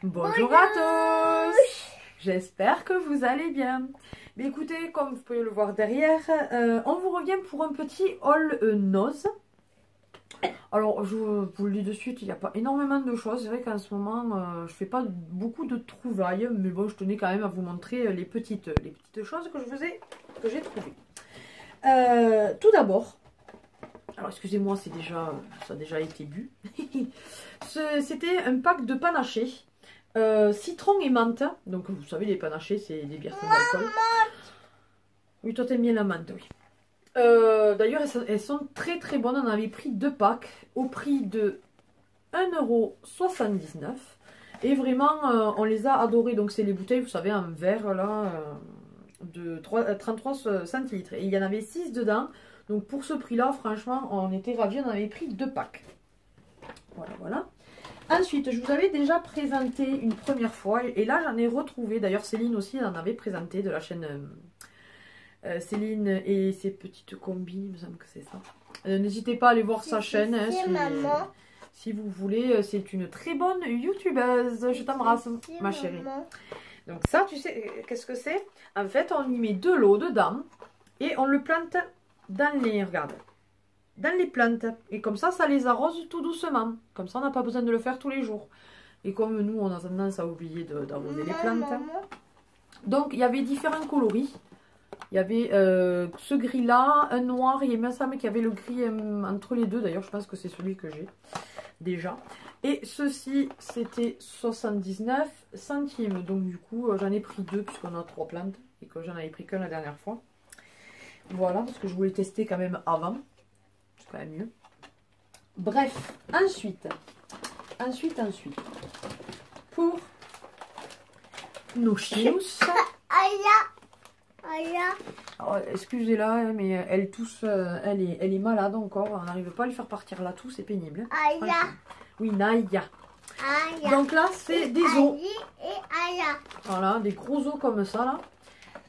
Bonjour à tous. J'espère que vous allez bien. Mais écoutez, comme vous pouvez le voir derrière, on vous revient pour un petit haul nose. Alors, je vous le dis de suite, il n'y a pas énormément de choses. C'est vrai qu'en ce moment, je fais pas beaucoup de trouvailles. Mais bon, je tenais quand même à vous montrer les petites choses que j'ai trouvées. Tout d'abord, alors excusez-moi, ça a déjà été bu. C'était un pack de panachés. Citron et menthe. Donc vous savez, les panachés, c'est des bières sans alcool. Oui, toi t'aimes bien la menthe, oui. D'ailleurs, elles sont très très bonnes. On avait pris 2 packs au prix de 1,79 €. Et vraiment, on les a adorées. Donc c'est les bouteilles, vous savez, en verre là, de 33 centilitres. Et il y en avait 6 dedans. Donc pour ce prix-là, franchement, on était ravis. On avait pris 2 packs. Voilà, voilà. Ensuite, je vous avais déjà présenté une première fois. Et là, j'en ai retrouvé. D'ailleurs, Céline aussi, elle en avait présenté de la chaîne Céline et ses petites combis. Il me semble que c'est ça. N'hésitez pas à aller voir sa chaîne. Si vous voulez. C'est une très bonne youtubeuse. Je t'embrasse, ma chérie. Donc ça, tu sais, qu'est-ce que c'est? En fait, on y met de l'eau dedans. Et on le plante dans les... Regarde. Dans les plantes. Et comme ça les arrose tout doucement. Comme ça, on n'a pas besoin de le faire tous les jours. Et comme nous, on a tendance à oublier d'arroser les plantes. Donc, il y avait différents coloris. Il y avait ce gris-là, un noir. Il me semble qu'il y avait le gris entre les deux. D'ailleurs, je pense que c'est celui que j'ai déjà. Et ceci, c'était 79 centimes. Donc, du coup, j'en ai pris 2 puisqu'on a 3 plantes. Et que j'en avais pris qu'un la dernière fois. Voilà, parce que je voulais tester quand même avant. Quand même mieux. Bref, ensuite, pour nos chious. Excusez-la, mais elle tousse, elle est malade encore. On n'arrive pas à lui faire partir là tout, c'est pénible. Oui, Naya. Donc là, c'est des os. Voilà, des gros os comme ça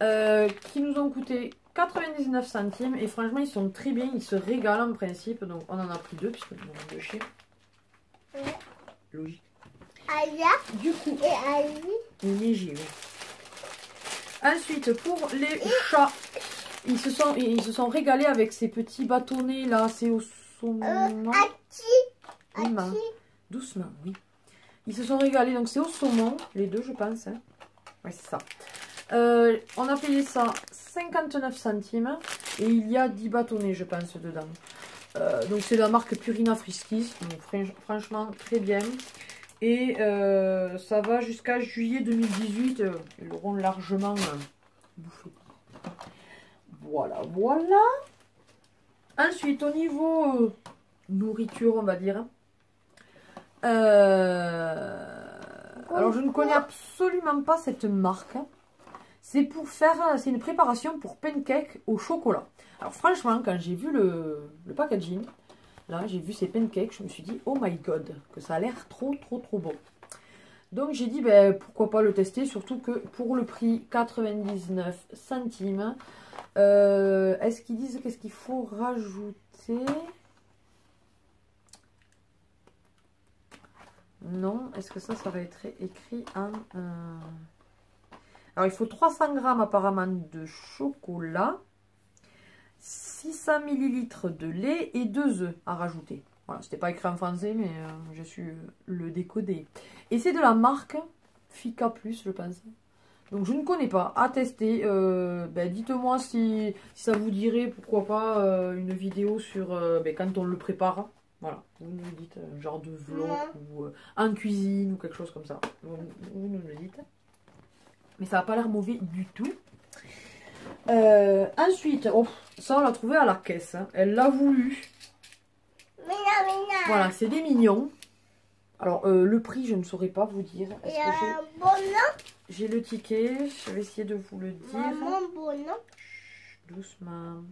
là, qui nous ont coûté 99 centimes et franchement ils sont très bien, ils se régalent en principe. Donc on en a pris 2 puisque nous avons 2 chiens. Logique. Du coup, oui. Ensuite pour les chats, ils se sont régalés avec ces petits bâtonnets là, c'est au saumon. Doucement, oui. Ils se sont régalés, donc c'est au saumon, les deux je pense. Hein. Ouais, c'est ça. On a payé ça 59 centimes et il y a 10 bâtonnets je pense dedans. Donc c'est la marque Purina Friskies, donc franchement très bien. Et ça va jusqu'à juillet 2018, ils l'auront largement bouffé. Voilà, voilà. Ensuite au niveau nourriture on va dire. Alors je ne connais absolument pas cette marque. C'est une préparation pour pancakes au chocolat. Alors franchement, quand j'ai vu le packaging, là j'ai vu ces pancakes, je me suis dit, oh my god, que ça a l'air trop bon. Donc j'ai dit, ben, pourquoi pas le tester, surtout que pour le prix 99 centimes, est-ce qu'ils disent qu'est-ce qu'il faut rajouter? Non, est-ce que ça va être écrit en... Alors, il faut 300 g apparemment de chocolat, 600 ml de lait et 2 œufs à rajouter. Voilà, c'était pas écrit en français, mais j'ai su le décoder. Et c'est de la marque Fika Plus, je pense. Donc, je ne connais pas. À tester. Ben, dites-moi si ça vous dirait, pourquoi pas, une vidéo sur quand on le prépare. Voilà, vous nous dites, genre de vlog ou en cuisine ou quelque chose comme ça. Vous nous le dites. Mais ça n'a pas l'air mauvais du tout. Ensuite, oh, ça on l'a trouvé à la caisse. Hein. Elle l'a voulu. Voilà, c'est des mignons. Alors, le prix, je ne saurais pas vous dire. J'ai le ticket. Je vais essayer de vous le dire. Chut, doucement.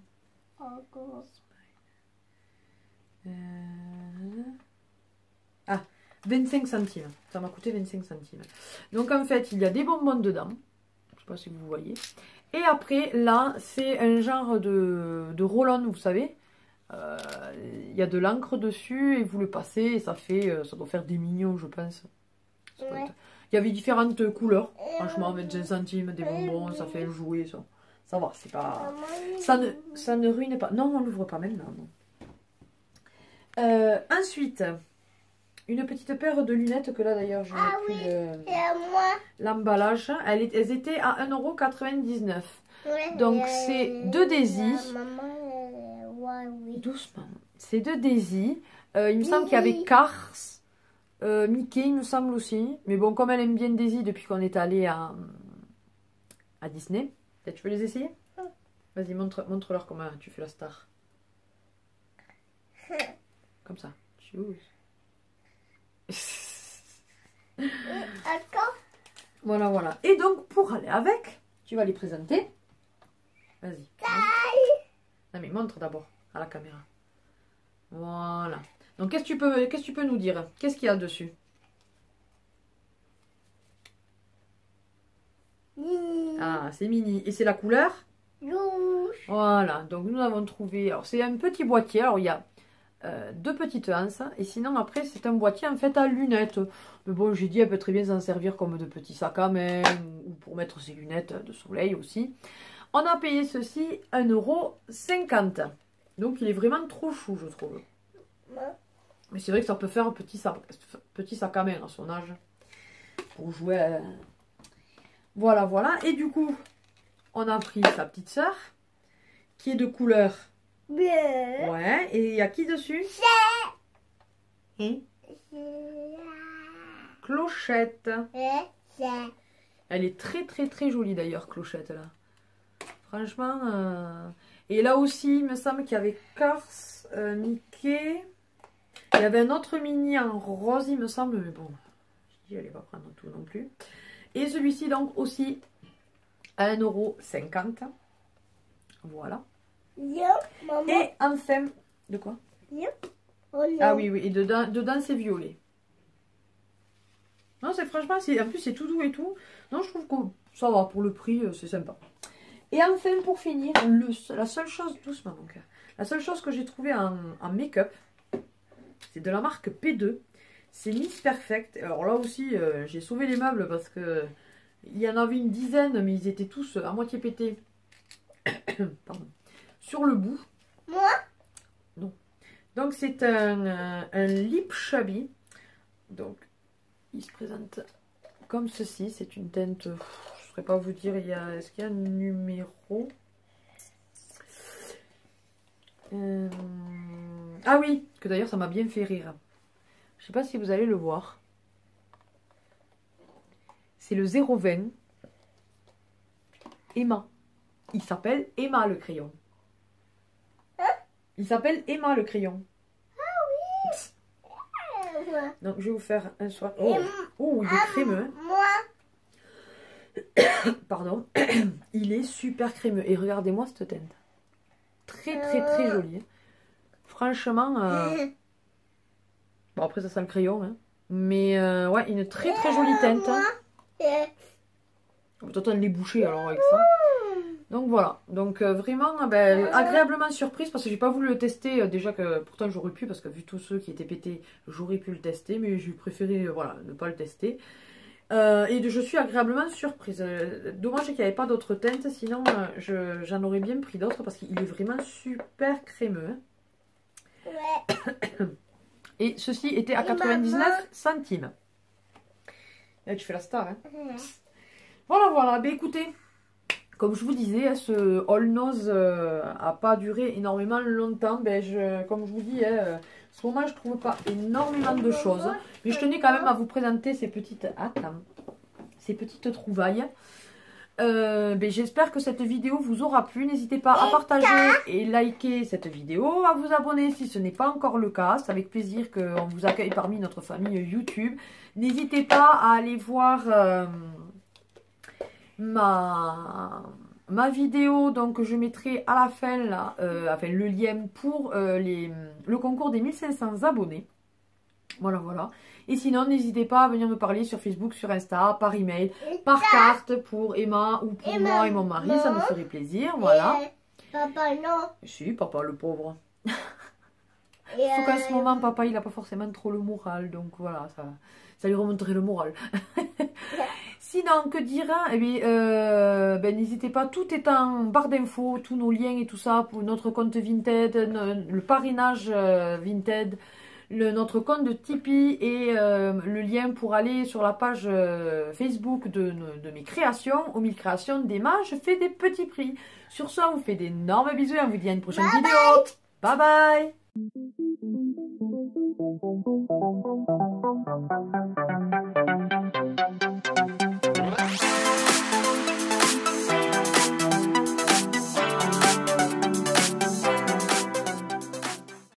Ah, 25 centimes. Ça m'a coûté 25 centimes. Donc en fait, il y a des bonbons dedans. Je ne sais pas si vous voyez. Et après, là, c'est un genre de roll-on, vous savez. Il y a de l'encre dessus et vous le passez et ça doit faire des mignons, je pense. Il y avait différentes couleurs. Franchement, 25 centimes, des bonbons, ça fait un jouet. Ça va, c'est pas... Ça ne ruine pas. Non, on l'ouvre pas maintenant. Ensuite, une petite paire de lunettes que là d'ailleurs, je n'ai plus l'emballage. Elles étaient à 1,99 €. Donc c'est deux Daisy. Doucement. C'est deux Daisy. Il me semble qu'il y avait Cars. Mickey, il me semble aussi. Mais bon, comme elle aime bien Daisy depuis qu'on est allé à Disney. Peut-être tu veux les essayer? Vas-y, montre-leur comment tu fais la star. Comme ça. Voilà, voilà. Et donc, pour aller avec, tu vas les présenter. Vas-y. Non, mais montre d'abord à la caméra. Voilà. Donc, qu'est-ce que tu peux nous dire? Qu'est-ce qu'il y a dessus? Ah, c'est mini. Et c'est la couleur rouge. Voilà. Donc, nous avons trouvé... Alors, c'est un petit boîtier. Alors, il y a deux petites anses. Et sinon, après, c'est un boîtier en fait à lunettes. Mais bon, j'ai dit, elle peut très bien s'en servir comme de petits sacs à main. Ou pour mettre ses lunettes de soleil aussi. On a payé ceci 1,50 €. Donc, il est vraiment trop chou, je trouve. Mais c'est vrai que ça peut faire un petit sac à main à son âge. Pour jouer. Voilà, voilà. Et du coup, on a pris sa petite sœur. Qui est de couleur bleu. Ouais. Et il y a qui dessus? Clochette. Elle est très, très, très jolie d'ailleurs, Clochette, là. Franchement. Et là aussi, il me semble qu'il y avait Cars, Mickey. Il y avait un autre mini en rose, il me semble, mais bon, je dis, allez, pas prendre tout non plus. Et celui-ci, donc, aussi, à 1,50 €. Voilà. Et enfin, de quoi? Ah oui, oui, et dedans c'est violet. Non, c'est franchement, en plus, c'est tout doux et tout. Non, je trouve que ça va, pour le prix, c'est sympa. Et enfin, pour finir, la seule chose, doucement, donc, la seule chose que j'ai trouvé en make-up, c'est de la marque P2. C'est Miss Perfect. Alors là aussi, j'ai sauvé les meubles parce que il y en avait une dizaine, mais ils étaient tous à moitié pétés. Pardon. Sur le bout. Moi? Non. Donc c'est un lip chubby. Donc il se présente comme ceci. C'est une teinte. Je ne saurais pas vous dire. Est-ce qu'il y a un numéro? Ah oui, que d'ailleurs ça m'a bien fait rire. Je sais pas si vous allez le voir. C'est le 020 Emma. Il s'appelle Emma le crayon. Hein? Il s'appelle Emma le crayon. Ah oui. Donc je vais vous faire un soir. Oh, oh, il est crémeux. Pardon. Il est super crémeux. Et regardez-moi cette teinte. Très très très jolie. Franchement. Bon, après ça sent le crayon. Hein. Mais ouais, une très très jolie teinte. Peut-être les boucher alors avec ça. Donc voilà. Donc vraiment agréablement surprise parce que j'ai pas voulu le tester. Déjà que pourtant j'aurais pu parce que vu tous ceux qui étaient pétés, j'aurais pu le tester. Mais j'ai préféré voilà, ne pas le tester. Et je suis agréablement surprise. Dommage qu'il n'y avait pas d'autres teintes. Sinon j'en aurais bien pris d'autres parce qu'il est vraiment super crémeux. Ouais. Et ceci était à 99 centimes. Là, tu fais la star, hein. Voilà, voilà. Ben écoutez, comme je vous disais, ce All Nose a pas duré énormément longtemps. Ben, comme je vous dis, en ce moment, je trouve pas énormément de choses. Mais je tenais quand même à vous présenter ces petites trouvailles. Ben, j'espère que cette vidéo vous aura plu. N'hésitez pas à partager et liker cette vidéo, à vous abonner si ce n'est pas encore le cas. C'est avec plaisir qu'on vous accueille parmi notre famille YouTube. N'hésitez pas à aller voir ma vidéo, donc je mettrai à la fin là, enfin, le lien pour le concours des 1500 abonnés. Voilà, voilà. Et sinon, n'hésitez pas à venir me parler sur Facebook, sur Insta, par email, par carte pour Emma ou pour moi et mon mari. Ça me ferait plaisir, voilà. Papa, non. Si, papa le pauvre. Sauf qu'en ce moment, papa, il n'a pas forcément trop le moral. Donc voilà, ça lui remonterait le moral. Sinon, que dire? Eh bien, ben, n'hésitez pas, tout est en barre d'infos, tous nos liens et tout ça, pour notre compte Vinted, le parrainage Vinted, notre compte de Tipeee et le lien pour aller sur la page Facebook de mes créations, aux 1000 créations d'Emma, je fais des petits prix. Sur ça, on vous fait d'énormes bisous et on vous dit à une prochaine vidéo. Bye bye.